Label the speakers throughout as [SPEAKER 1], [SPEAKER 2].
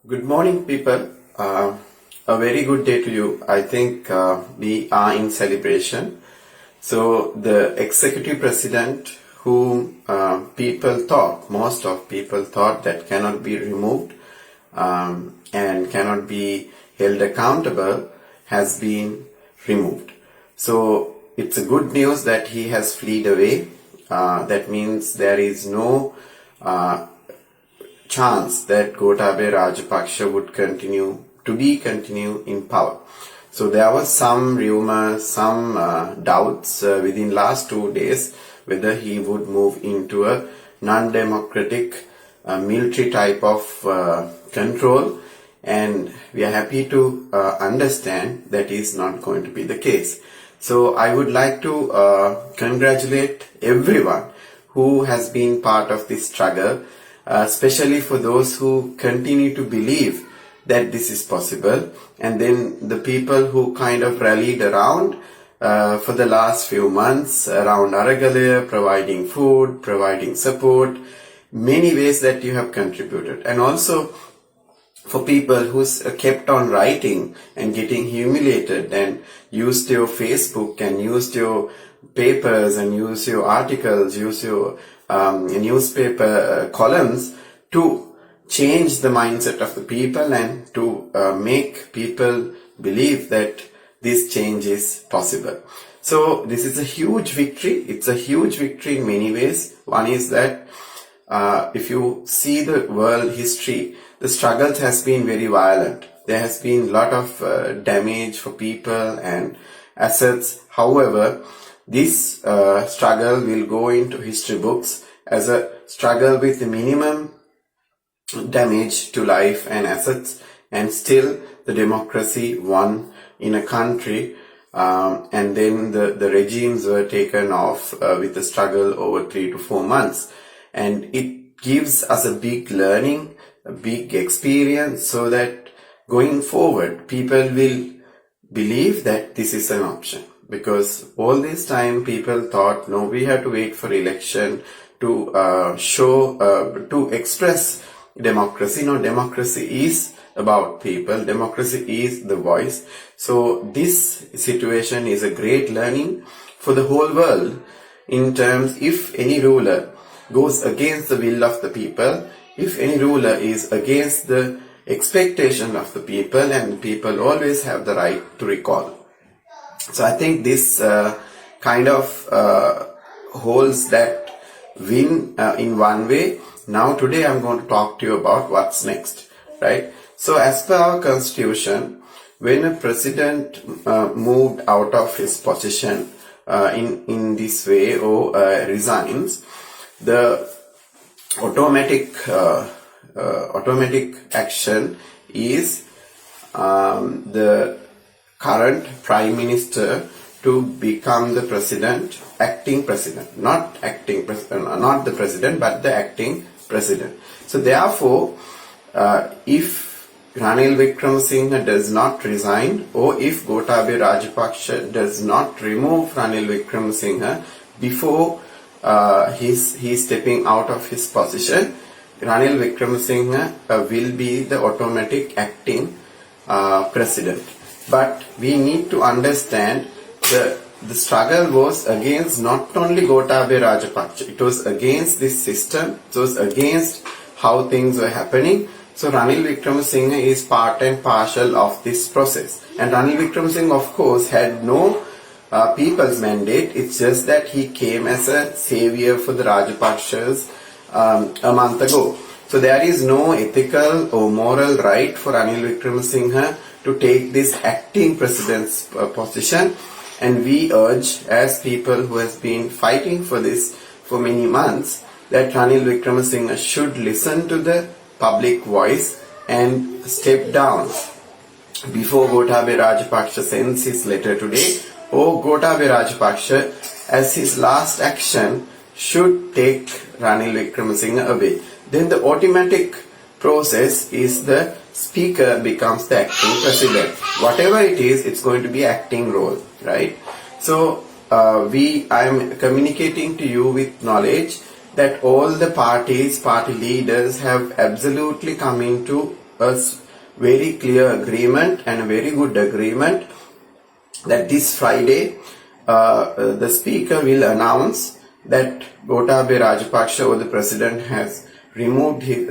[SPEAKER 1] Good morning, people. A very good day to you. I think we are in celebration. So the executive president, whom most of people thought that cannot be removed and cannot be held accountable, has been removed. So it's a good news that he has fled away. That means there is no chance that Gotabaya Rajapaksa would continue in power. So there was some rumors, some doubts within last 2 days whether he would move into a non-democratic military type of control, and we are happy to understand that is not going to be the case. So I would like to congratulate everyone who has been part of this struggle, especially for those who continue to believe that this is possible, and then the people who kind of rallied around for the last few months around Aragalaya, providing food, providing support, many ways that you have contributed. And also for people who kept on writing and getting humiliated and used your Facebook and used your papers and used your articles, used your newspaper columns to change the mindset of the people and to make people believe that this change is possible. So this is a huge victory. It's a huge victory in many ways. One is that if you see the world history, the struggles has been very violent. There has been a lot of damage for people and assets. However, this struggle will go into history books as a struggle with the minimum damage to life and assets, and still the democracy won in a country, and then the regimes were taken off with a struggle over 3 to 4 months. And it gives us a big learning, a big experience, so that going forward people will believe that this is an option. Because all this time people thought, no, we have to wait for election to to express democracy. No, democracy is about people. Democracy is the voice. So this situation is a great learning for the whole world in terms, if any ruler goes against the will of the people, if any ruler is against the expectation of the people, and people always have the right to recall. So I think this kind of holds that win in one way. Now today I'm going to talk to you about what's next, right? So as per our constitution, when a president moved out of his position in this way or resigns, the automatic action is the current prime minister to become the president, acting president, not the president, but the acting president. So therefore, if Ranil Wickremesinghe does not resign, or if Gotabaya Rajapaksa does not remove Ranil Wickremesinghe before he's stepping out of his position, Ranil Wickremesinghe will be the automatic acting president. But we need to understand the struggle was against not only Gotabaya Rajapaksa, it was against this system, it was against how things were happening. So Ranil Wickremesinghe is part and parcel of this process. And Ranil Wickremesinghe, of course, had no people's mandate. It's just that he came as a savior for the Rajapaksas a month ago. So there is no ethical or moral right for Ranil Wickremesinghe to take this acting president's position. And we urge, as people who has been fighting for this for many months, that Ranil Wickremesinghe should listen to the public voice and step down before Gotabaya Rajapaksa sends his letter today, or Gotabaya Rajapaksa as his last action should take Ranil Wickremesinghe away. Then the automatic process is the speaker becomes the acting president. Whatever it is, it's going to be acting role, right? So I am communicating to you with knowledge that all the party leaders have absolutely come into very clear agreement and a very good agreement that this Friday the speaker will announce that Gotabaya Rajapaksa, or the president, has removed his,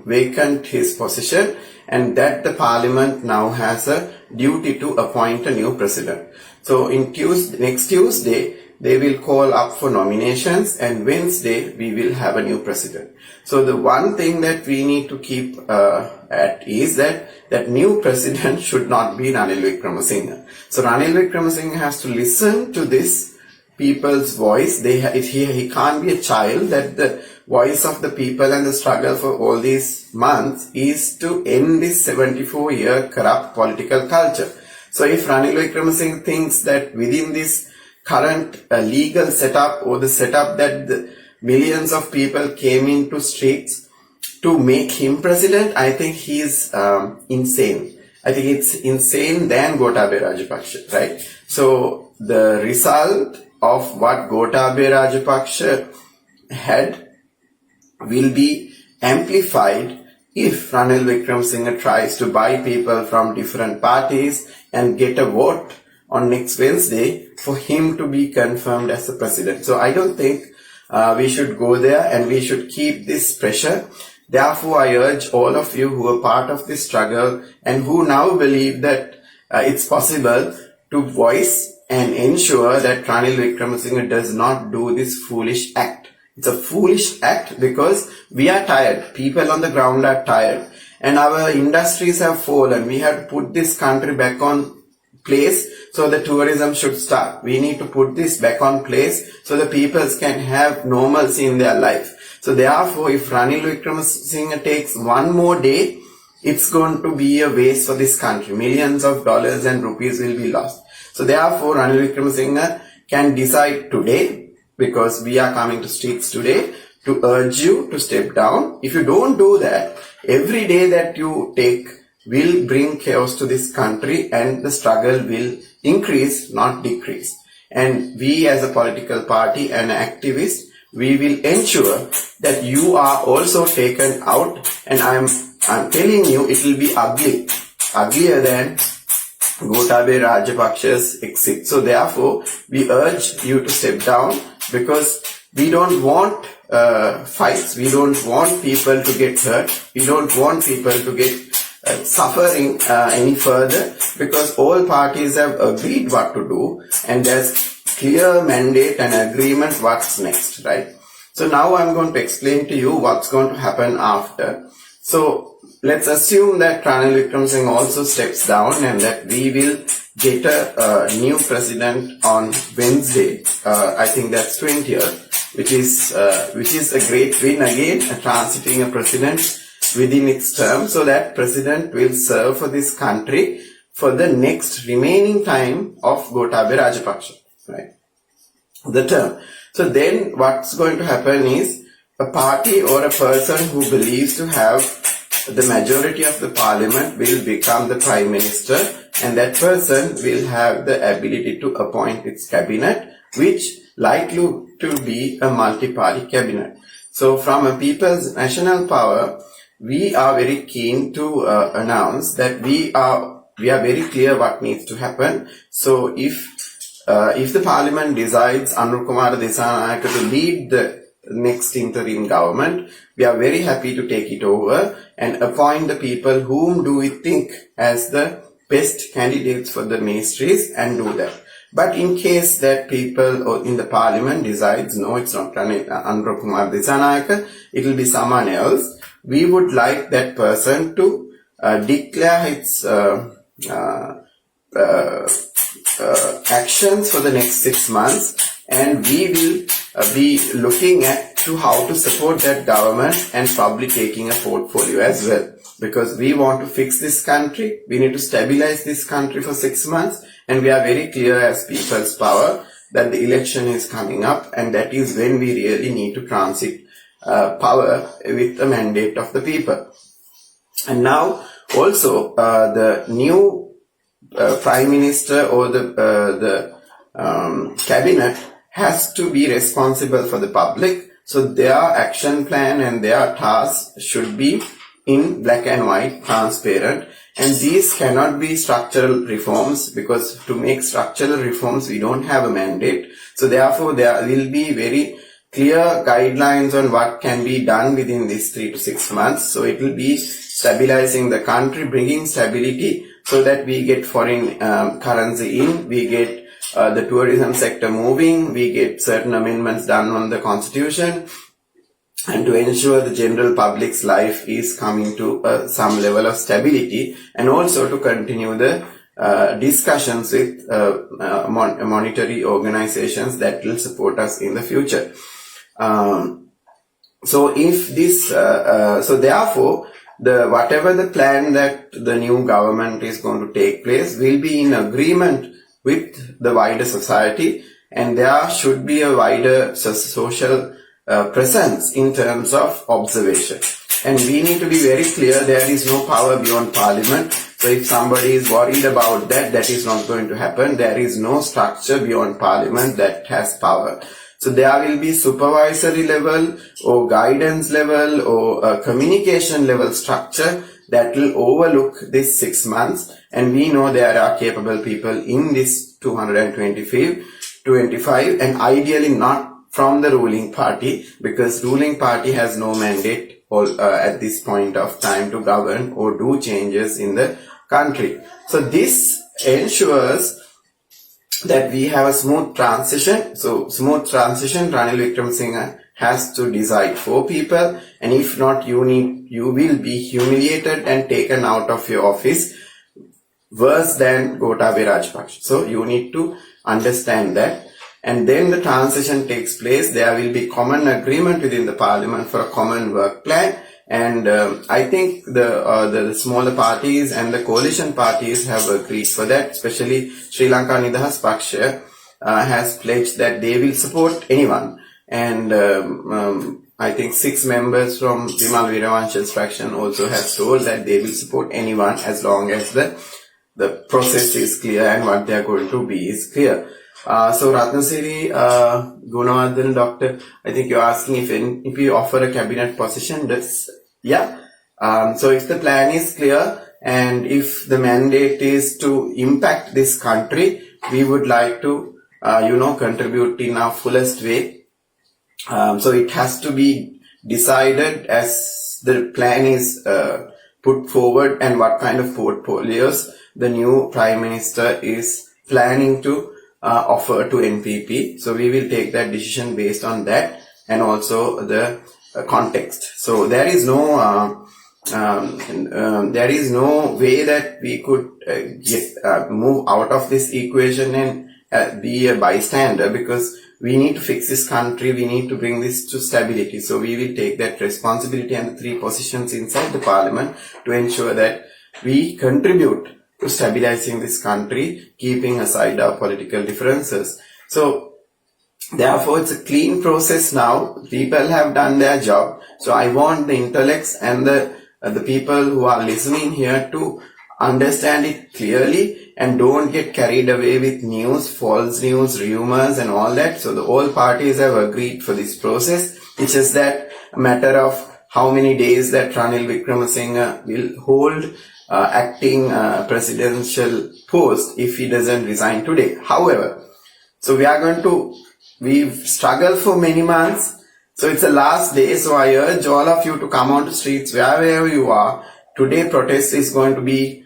[SPEAKER 1] vacant his position, and that the parliament now has a duty to appoint a new president. So next Tuesday, they will call up for nominations, and Wednesday we will have a new president. So the one thing that we need to keep at is that new president should not be Ranil Wickremesinghe. So Ranil Wickremesinghe has to listen to this people's voice. He can't be a child. That the voice of the people and the struggle for all these months is to end this 74-year corrupt political culture. So if Ranil Wickremesinghe thinks that within this current legal setup, or the setup that the millions of people came into streets to make him president, I think he is insane. I think it's insane than Gotabaya Rajapaksa, right? So the result of what Gotabaya Rajapaksa had will be amplified if Ranil Wickremesinghe tries to buy people from different parties and get a vote on next Wednesday for him to be confirmed as the president. So I don't think we should go there, and we should keep this pressure. Therefore, I urge all of you who are part of this struggle and who now believe that it's possible to voice and ensure that Ranil Wickremesinghe does not do this foolish act. It's a foolish act because we are tired. People on the ground are tired, and our industries have fallen. We have to put this country back on place, so the tourism should start. We need to put this back on place so the people can have normalcy in their life. So therefore, if Ranil Wickremesinghe takes one more day, it's going to be a waste for this country. Millions of dollars and rupees will be lost. So therefore, Ranil Wickremesinghe can decide today, because we are coming to streets today, to urge you to step down. If you don't do that, every day that you take will bring chaos to this country, and the struggle will increase, not decrease. And we as a political party and activist, we will ensure that you are also taken out, and I'm telling you, it will be ugly, uglier than Gotabaya Rajapaksa's exit. So therefore, we urge you to step down, because we don't want fights, we don't want people to get hurt, we don't want people to get suffering any further, because all parties have agreed what to do, and there's clear mandate and agreement what's next, right? So now I'm going to explain to you what's going to happen after. So let's assume that Ranil Wickremesinghe also steps down, and that we will get a new president on Wednesday. I think that's 20th, which is a great win again, transiting a president within its term, so that president will serve for this country for the next remaining time of Gotabaya Rajapaksa, right? The term. So then what's going to happen is a party or a person who believes to have the majority of the parliament will become the prime minister, and that person will have the ability to appoint its cabinet, which likely to be a multi-party cabinet. So from a people's national power, we are very keen to announce that we are very clear what needs to happen. So if the parliament decides Anurukumara Disanayake to lead the next interim government, we are very happy to take it over and appoint the people whom do we think as the best candidates for the ministries, and do that. But in case that people in the parliament decides, no, it's not Anurukumara Disanayake, it will be someone else, we would like that person to declare its actions for the next 6 months, and we will be looking at to how to support that government, and probably taking a portfolio as well, because we want to fix this country. We need to stabilize this country for 6 months, and we are very clear as people's power that the election is coming up, and that is when we really need to transit power with the mandate of the people. And now also the new prime minister or the cabinet has to be responsible for the public. So their action plan and their tasks should be in black and white, transparent. And these cannot be structural reforms, because to make structural reforms, we don't have a mandate. So therefore, there will be very clear guidelines on what can be done within these 3 to 6 months. So it will be stabilizing the country, bringing stability so that we get foreign currency in, we get the tourism sector moving, we get certain amendments done on the constitution, and to ensure the general public's life is coming to some level of stability, and also to continue the discussions with monetary organizations that will support us in the future. So if this, so therefore, whatever the plan that the new government is going to take place will be in agreement with the wider society, and there should be a wider social presence in terms of observation. And we need to be very clear, there is no power beyond parliament. So if somebody is worried about that, that is not going to happen. There is no structure beyond parliament that has power. So there will be supervisory level or guidance level or communication level structure that will overlook this 6 months. And we know there are capable people in this 225 and ideally not from the ruling party, because ruling party has no mandate at this point of time to govern or do changes in the country. So this ensures that we have a smooth transition. So smooth transition, Ranil Wickremesinghe has to decide for people, and if not, you will be humiliated and taken out of your office worse than Gotabaya Rajapaksa. So you need to understand that. And then the transition takes place. There will be common agreement within the parliament for a common work plan. And I think the smaller parties and the coalition parties have agreed for that. Especially Sri Lanka Nidahas Paksha has pledged that they will support anyone. And I think 6 members from Vimal Veeravansha's faction also has told that they will support anyone as long as the process is clear and what they are going to be is clear. So Ratnasiri Gunawardhan, Doctor, I think you're asking if you offer a cabinet position. Yeah. So if the plan is clear and if the mandate is to impact this country, we would like to, contribute in our fullest way. So it has to be decided as the plan is put forward and what kind of portfolios the new Prime Minister is planning to offer to NPP. So we will take that decision based on that and also the context. So there is no way that we could move out of this equation and be a bystander, because we need to fix this country, we need to bring this to stability. So we will take that responsibility and the 3 positions inside the parliament to ensure that we contribute to stabilizing this country, keeping aside our political differences. So therefore it's a clean process now. People have done their job. So I want the intellects and the people who are listening here to understand it clearly and don't get carried away with news, false news, rumors and all that. So all parties have agreed for this process. It's just that a matter of how many days that Ranil Wickremesinghe will hold acting presidential post if he doesn't resign today. However, so we've struggled for many months. So it's the last day. So I urge all of you to come on the streets wherever you are. Today protest is going to be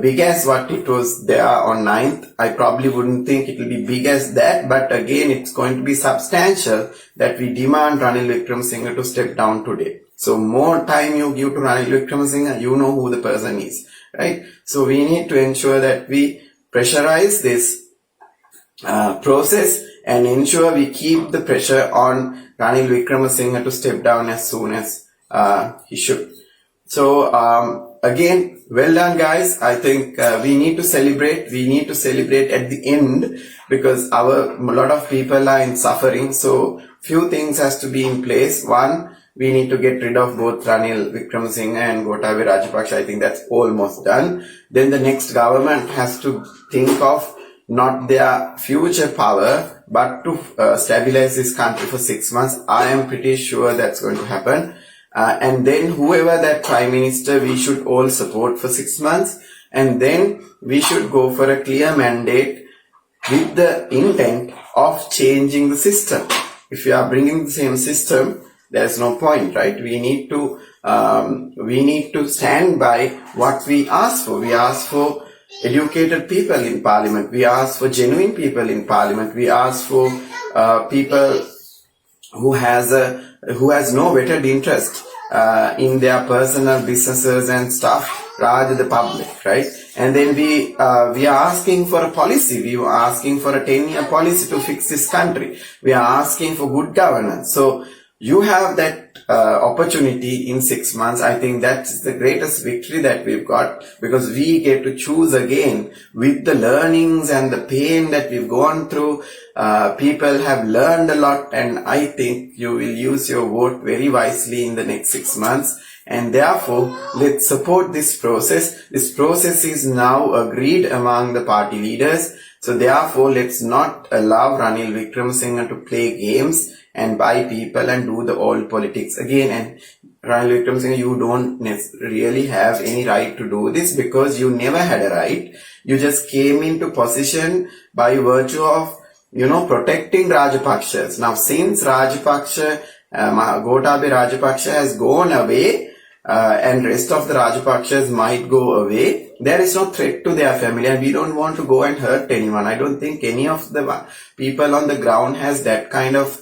[SPEAKER 1] big as what it was there on 9th. I probably wouldn't think it will be big as that, but again it's going to be substantial that we demand Ranil Wickremesinghe to step down today. So more time you give to Ranil Wickremesinghe, you know who the person is, right? So we need to ensure that we pressurize this process and ensure we keep the pressure on Ranil Wickremesinghe to step down as soon as he should. So again, well done guys. I think we need to celebrate. We need to celebrate at the end, because a lot of people are in suffering. So few things has to be in place. One, we need to get rid of both Ranil Wickremesinghe and Gotabaya Rajapaksa. I think that's almost done. Then the next government has to think of not their future power, but to stabilize this country for 6 months. I am pretty sure that's going to happen. and then whoever that Prime Minister, we should all support for 6 months, and then we should go for a clear mandate with the intent of changing the system. If we are bringing the same system, there's no point, right? We need to stand by what we ask for. We ask for educated people in Parliament. We ask for genuine people in Parliament. We ask for people who has no vetted interest in their personal businesses and stuff, rather the public, right? And then we are asking for a policy. We are asking for a 10-year policy to fix this country. We are asking for good governance. So you have that opportunity in 6 months. I think that's the greatest victory that we've got, because we get to choose again with the learnings and the pain that we've gone through. People have learned a lot, and I think you will use your vote very wisely in the next 6 months. And therefore, let's support this process. This process is now agreed among the party leaders. So therefore, let's not allow Ranil Wickremesinghe to play games and buy people and do the old politics again. And Ranil Wickremesinghe, you don't really have any right to do this, because you never had a right. You just came into position by virtue of, protecting Rajapakshas. Now, since Gotabaya Rajapaksa has gone away, and rest of the Rajapakshas might go away, there is no threat to their family, and we don't want to go and hurt anyone. I don't think any of the people on the ground has that kind of,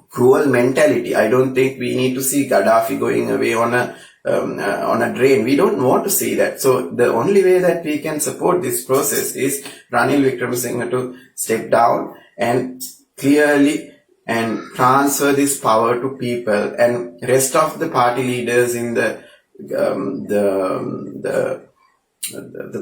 [SPEAKER 1] cruel mentality. I don't think we need to see Gaddafi going away on a drain. We don't want to see that. So the only way that we can support this process is Ranil Wickremesinghe to step down and clearly and transfer this power to people, and rest of the party leaders in the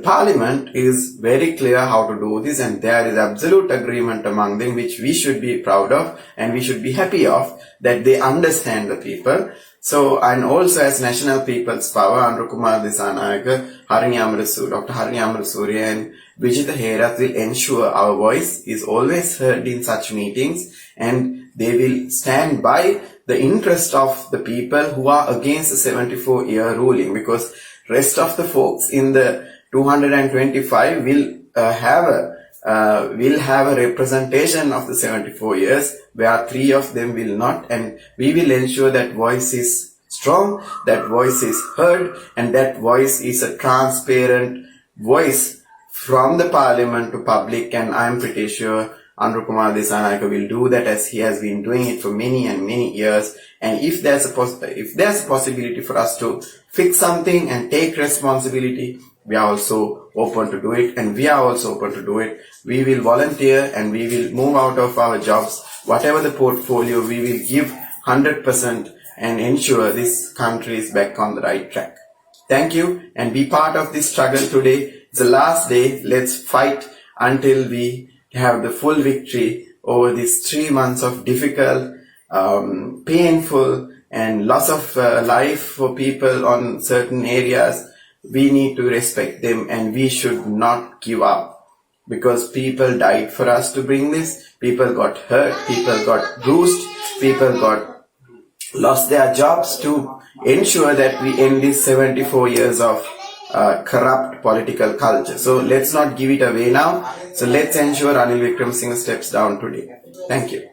[SPEAKER 1] parliament is very clear how to do this, and there is absolute agreement among them, which we should be proud of and we should be happy of, that they understand the people. So, and also as National People's Power, Andrew Kumar Disanayake, Dr. Harini Amarasuriya and Vijitha Herath will ensure our voice is always heard in such meetings, and they will stand by the interest of the people who are against the 74-year ruling, because rest of the folks in the 225 will have a representation of the 74 years, where 3 of them will not, and we will ensure that voice is strong, that voice is heard, and that voice is a transparent voice from the parliament to public. And I'm pretty sure Andrew Kumar Disanayake will do that, as he has been doing it for many and many years. And if there's a possibility for us to fix something and take responsibility, we are also open to do it, and we are also open to do it. We will volunteer and we will move out of our jobs. Whatever the portfolio, we will give 100% and ensure this country is back on the right track. Thank you, and be part of this struggle today. It's the last day. Let's fight until we have the full victory over these 3 months of difficult, painful and loss of life for people on certain areas. We need to respect them, and we should not give up, because people died for us to bring this. People got hurt, people got bruised, people lost their jobs to ensure that we end these 74 years of corrupt political culture. So let's not give it away now. So let's ensure Ranil Wickremesinghe steps down today. Thank you.